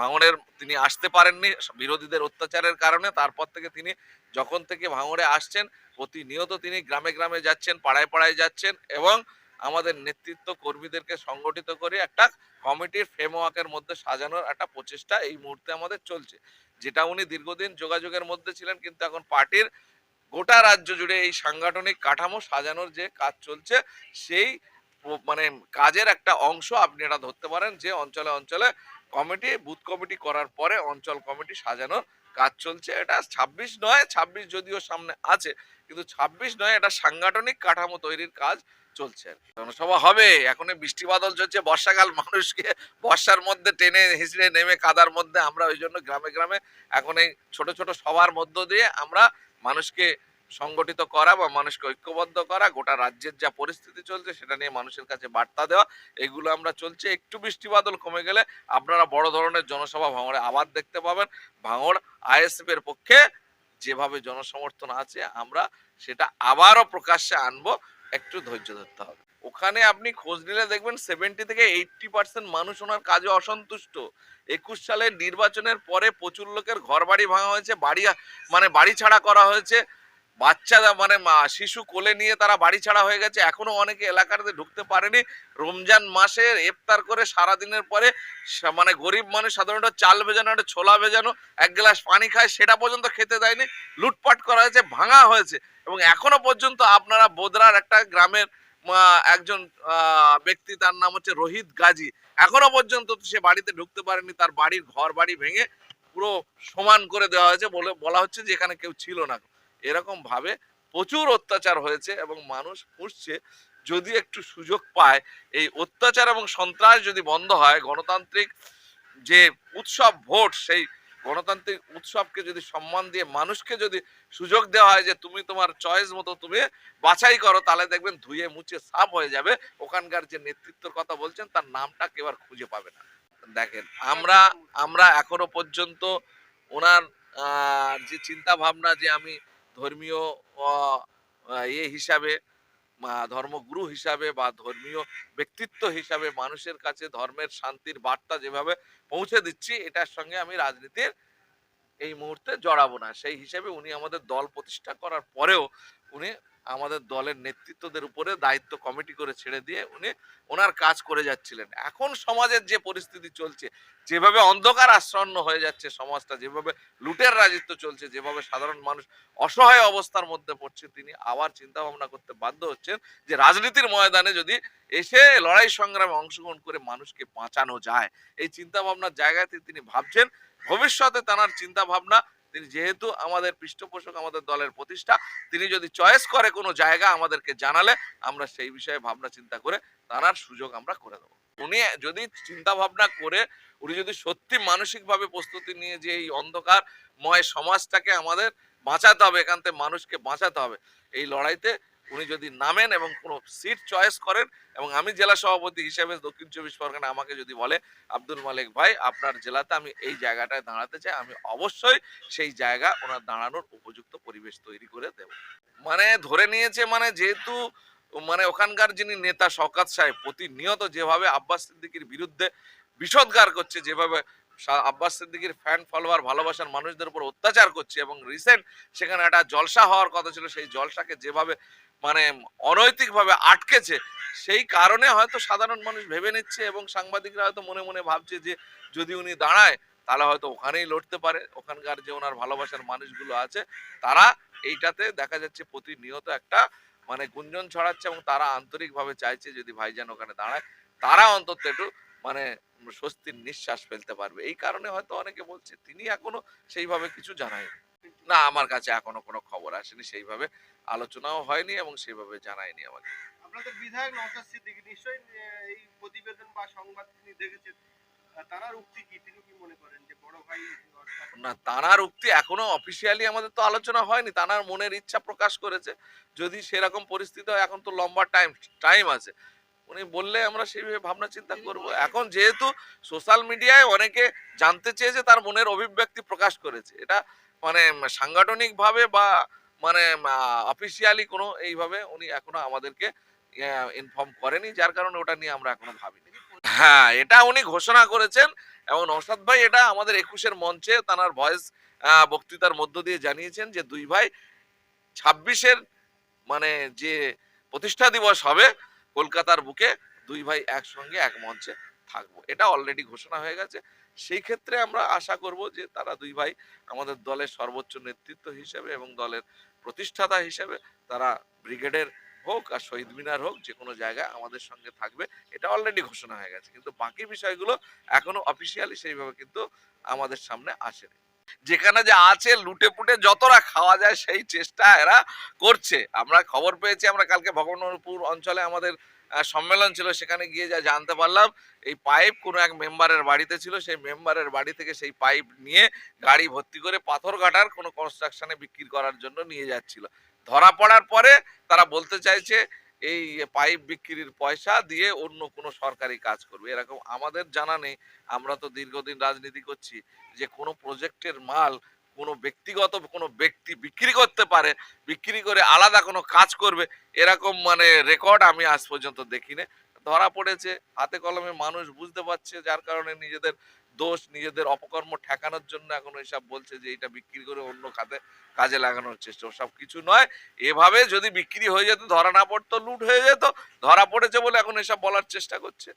ভাঙড়ের তিনি আসতে পারেননি বিরোধীদের অত্যাচারের কারণে। তারপর থেকে তিনি যখন থেকে ভাঙড়ে আসছেন প্রতিনিয়ত তিনি গ্রামে গ্রামে যাচ্ছেন, পাড়ায় পাড়ায় যাচ্ছেন এবং আমাদের নেতৃত্ব কর্মীদেরকে সংগঠিত করে একটা কমিটির ফ্রেমওয়ার্কের মধ্যে সাজানোর একটা প্রচেষ্টা এই মুহূর্তে আমাদের চলছে, যেটা উনি দীর্ঘদিন যোগাযোগের মধ্যে ছিলেন। কিন্তু এখন পার্টির গোটা রাজ্য জুড়ে এই সাংগঠনিক কাঠামো সাজানোর যে কাজ চলছে সেই মানে কাজের একটা অংশ আপনি এটা ধরতে পারেন যে অঞ্চলে অঞ্চলে কমিটি, বুথ কমিটি করার পরে অঞ্চল কমিটি সাজানোর কাজ চলছে। এটা 26 নয়, 26 যদিও সামনে আছে, কিন্তু 26 নয়, এটা সাংগঠনিক কাঠামো তৈরির কাজ চলছে। জনসভা হবে, এখন বৃষ্টি বাদল চলছে, বর্ষাকাল, মানুষকে বর্ষার মধ্যে টেনে হিঁচড়ে নেমে কাদার মধ্যে আমরা ওই জন্য গ্রামে গ্রামে এখন এই ছোট ছোট সভার মধ্য দিয়ে আমরা মানুষকে সংগঠিত করা বা মানুষকে ঐক্যবদ্ধ করা, গোটা রাজ্যের যা পরিস্থিতি চলছে সেটা নিয়ে মানুষের কাছে বার্তা দেওয়া, এগুলো আমরা চলছে। একটু বৃষ্টি বাদল কমে গেলে আপনারা বড় ধরনের জনসভা ভাঙড়ে আবার দেখতে পাবেন। ভাঙড় আইএসএফ এর পক্ষে যেভাবে জনসমর্থন আছে আমরা সেটা আবারও প্রকাশ্যে আনবো, একটু ধৈর্য ধরতে হবে। ওখানে আপনি খোঁজ নিলে দেখবেন 70 থেকে 80% মানুষ ওনার কাজে অসন্তুষ্ট। 21 সালের নির্বাচনের পরে প্রচুর লোকের ঘর বাড়ি ভাঙা হয়েছে, বাড়ি ছাড়া করা হয়েছে, বাচ্চারা শিশু কোলে নিয়ে তারা বাড়ি ছাড়া হয়ে গেছে, এখনো অনেকে এলাকাতে ঢুকতে পারেনি। রমজান মাসে ইফতার করে সারাদিনের পরে গরিব মানুষ সাধারণত চাল ভেজানো, একটা ছোলা ভেজানো, এক গ্লাস পানি খায়, সেটা পর্যন্ত খেতে দেয়নি, লুটপাট করা হয়েছে, ভাঙা হয়েছে। এবং এখনো পর্যন্ত আপনারা বোদরার একটা গ্রামের একজন ব্যক্তি, তার নাম হচ্ছে রোহিত গাজী, এখনো পর্যন্ত সে বাড়িতে ঢুকতে পারেনি, তার বাড়ির ঘর বাড়ি ভেঙে পুরো সমান করে দেওয়া হয়েছে, বলা হচ্ছে যে এখানে কেউ ছিল না। এরকম ভাবে প্রচুর অত্যাচার হয়েছে এবং মানুষ পুষছে। যদি একটু সুযোগ পায়, এই অত্যাচার এবং সন্ত্রাস যদি বন্ধ হয়, গণতান্ত্রিক যে উৎসব ভোট, সেই গণতান্ত্রিক উৎসবকে যদি সম্মান দিয়ে মানুষকে যদি সুযোগ দেওয়া হয় যে তুমি তোমার চয়েস মতো তুমি বাছাই করো, তাহলে দেখবেন ধুয়ে মুছে সাফ হয়ে যাবে। ওখানকার যে নেতৃত্বের কথা বলছেন তার নামটা কেউ আর খুঁজে পাবে না। দেখেন, আমরা এখনো পর্যন্ত ওনার যে চিন্তা ভাবনা, যে আমি ধর্মীয় হিসাবে, ধর্মগুরু হিসাবে বা ধর্মীয় ব্যক্তিত্ব হিসাবে মানুষের কাছে ধর্মের শান্তির বার্তা যেভাবে পৌঁছে দিচ্ছি, এটার সঙ্গে আমি রাজনীতির এই মুহূর্তে জড়াবো না। সেই হিসেবে উনি আমাদের দল প্রতিষ্ঠা করার পরেও উনি আমাদের দলের নেতৃত্বদের উপরে দায়িত্ব কমিটি করে ছেড়ে দিয়ে উনি ওনার কাজ করে যাচ্ছিলেন। এখন সমাজের যে পরিস্থিতি চলছে, যেভাবে অন্ধকার আচ্ছন্ন হয়ে যাচ্ছে সমাজটা, যেভাবে লুটের রাজত্ব চলছে, যেভাবে সাধারণ মানুষ অসহায় অবস্থার মধ্যে পড়ছে, তিনি আবার চিন্তা ভাবনা করতে বাধ্য হচ্ছেন যে রাজনীতির ময়দানে যদি এসে লড়াই সংগ্রামে অংশগ্রহণ করে মানুষকে বাঁচানো যায়। এই চিন্তা ভাবনার জায়গাতে তিনি ভাবছেন ভবিষ্যতে তার চিন্তা ভাবনা, তিনি যেহেতু আমাদের পৃষ্ঠপোষক, আমাদের দলের প্রতিষ্ঠা, তিনি যদি চয়েস করে কোনো জায়গা আমাদেরকে জানালে আমরা সেই বিষয়ে ভাবনা চিন্তা করে তার সুযোগ আমরা করে দেবো। উনি যদি চিন্তা ভাবনা করে, উনি যদি সত্যি মানসিকভাবে প্রস্তুতি নিয়ে যে এই অন্ধকারময় সমাজটাকে আমাদের বাঁচাতে হবে, এখান থেকে মানুষকে বাঁচাতে হবে, এই লড়াইতে উনি যদি নামেন এবং কোনো সিট চয়েস করেন, এবং আমি জেলা সভাপতি হিসেবে দক্ষিণ 24 পরগনা আমাকে যদি বলে আব্দুল মালিক ভাই আপনার জেলাতে আমি এই জায়গাটায় দাঁড়াতে চাই, আমি অবশ্যই সেই জায়গা ওনার দাঁড়ানোর উপযুক্ত পরিবেশ তৈরি করে দেব। ধরে নিয়েছে, যেহেতু ওখানকার যিনি নেতা শওকত সাহেব প্রতিনিয়ত যেভাবে আব্বাস সিদ্দিকীর বিরুদ্ধে বিষোদগার করছে, যেভাবে আব্বাস সিদ্দিকীর ফ্যান ফলোয়ার ভালোবাসার মানুষদের উপর অত্যাচার করছে, এবং রিসেন্ট সেখানে একটা জলসা হওয়ার কথা ছিল, সেই জলসাকে যেভাবে অনৈতিকভাবে আটকেছে, সেই কারণে হয়তো সাধারণ মানুষ ভেবে নিচ্ছে এবং সাংবাদিকরা হয়তো মনে মনে ভাবছে যে যদি উনি দাঁড়ায় তাহলে হয়তো ওখানেই লড়তে পারে। ওখানকার যে ওনার ভালোবাসার মানুষগুলো আছে তারা এইটাতে দেখা যাচ্ছে প্রতিনিয়ত একটা গুঞ্জন ছড়াচ্ছে, এবং তারা আন্তরিকভাবে চাইছে যদি ভাইজান ওখানে দাঁড়ায় তারা অন্তত একটু স্বস্তির নিঃশ্বাস ফেলতে পারবে। এই কারণে হয়তো অনেকে বলছে, তিনি এখনো সেইভাবে কিছু জানায়নি। না, আমার কাছে এখনো কোনো খবর আসেনি, সেইভাবে আলোচনাও হয়নি এবং সেইভাবে জানায়নি আমাকে। আপনাদের বিধায়ক নওশাদ সিদ্দিকী নিশ্চয়ই এই প্রতিবেদন বা সংবাদ তিনি দেখেছেন, তার উক্তি কি, তিনি কি মনে করেন যে বড় ভাই? না, তানার উক্তি এখনো অফিসিয়ালি আমাদের তো আলোচনা হয়নি, তানার মনের ইচ্ছা প্রকাশ করেছে। যদি সেরকম পরিস্থিতি হয়, এখন তো লম্বা টাইম আছে, উনি বললে আমরা সেইভাবে ভাবনা চিন্তা করব। এখন যেহেতু সোশ্যাল মিডিয়ায় অনেকে জানতে চেয়েছে, তার মনের অভিব্যক্তি প্রকাশ করেছে, এটা সাংগঠনিক ভাবে বা অফিসিয়ালি কোনো এইভাবে উনি এখনো আমাদেরকে ইনফর্ম করেনি, যার কারণে ওটা নিয়ে আমরা এখনো ভাবিনি। হ্যাঁ, এটা উনি ঘোষণা করেছেন এবং নওশাদ ভাই এটা আমাদের ২১-এর মঞ্চে তার ভয়েস বক্তৃতার মধ্য দিয়ে জানিয়েছেন যে দুই ভাই ২৬-এর মানে যে প্রতিষ্ঠা দিবস হবে কলকাতার বুকে, দুই ভাই একসঙ্গে এক মঞ্চে থাকবো, এটা অলরেডি ঘোষণা হয়ে গেছে। সেই ক্ষেত্রে আমরা আশা করব যে তারা দুই ভাই আমাদের দলের সর্বোচ্চ নেতৃত্ব হিসেবে এবং দলের প্রতিষ্ঠাতা হিসেবে তারা ব্রিগেডের হোক আর শহীদ মিনার হোক যে কোনো জায়গায় আমাদের সঙ্গে থাকবে, এটা অলরেডি ঘোষণা হয়ে গেছে। কিন্তু বাকি বিষয়গুলো এখনো অফিসিয়ালি সেইভাবে কিন্তু আমাদের সামনে আসেনি। যেখানে যে আছে লুটে পুটে যতটা খাওয়া যায় সেই চেষ্টা এরা করছে। আমরা খবর পেয়েছি, আমরা কালকে ভগবানপুর অঞ্চলে আমাদের সম্মেলন ছিল, সেখানে গিয়ে যা জানতে পারলাম এই পাইপ কোনো এক মেম্বারের বাড়িতে ছিল, সেই মেম্বারের বাড়ি থেকে সেই পাইপ নিয়ে গাড়ি ভর্তি করে পাথরঘাটার কোনো কনস্ট্রাকশনে বিক্রি করার জন্য নিয়ে যাচ্ছিল। ধরা পড়ার পরে তারা বলতে চাইছে এই পাইপ বিক্রির পয়সা দিয়ে অন্য কোনো সরকারি কাজ করবে, এরকম আমাদের জানা নেই। আমরা তো দীর্ঘদিন রাজনীতি করছি, যে কোনো প্রজেক্টের মাল কোনো ব্যক্তিগত কোনো ব্যক্তি বিক্রি করতে পারে, বিক্রি করে আলাদা কোনো কাজ করবে, এরকম মানে রেকর্ড আমি আজ পর্যন্ত দেখিনি। ধরা পড়েছে, হাতে কলমে মানুষ বুঝতে পারছে, যার কারণে নিজেদের দোষ নিজেদের অপকর্ম ঠেকানোর জন্য এখন এসব বলছে যে এটা বিক্রি করে অন্য খাতে কাজে লাগানোর চেষ্টা। ওসব কিছু নয়। এভাবে যদি বিক্রি হয়ে যেত, ধরা না পড়তো, লুট হয়ে যেত, ধরা পড়েছে বলে এখন এসব বলার চেষ্টা করছে।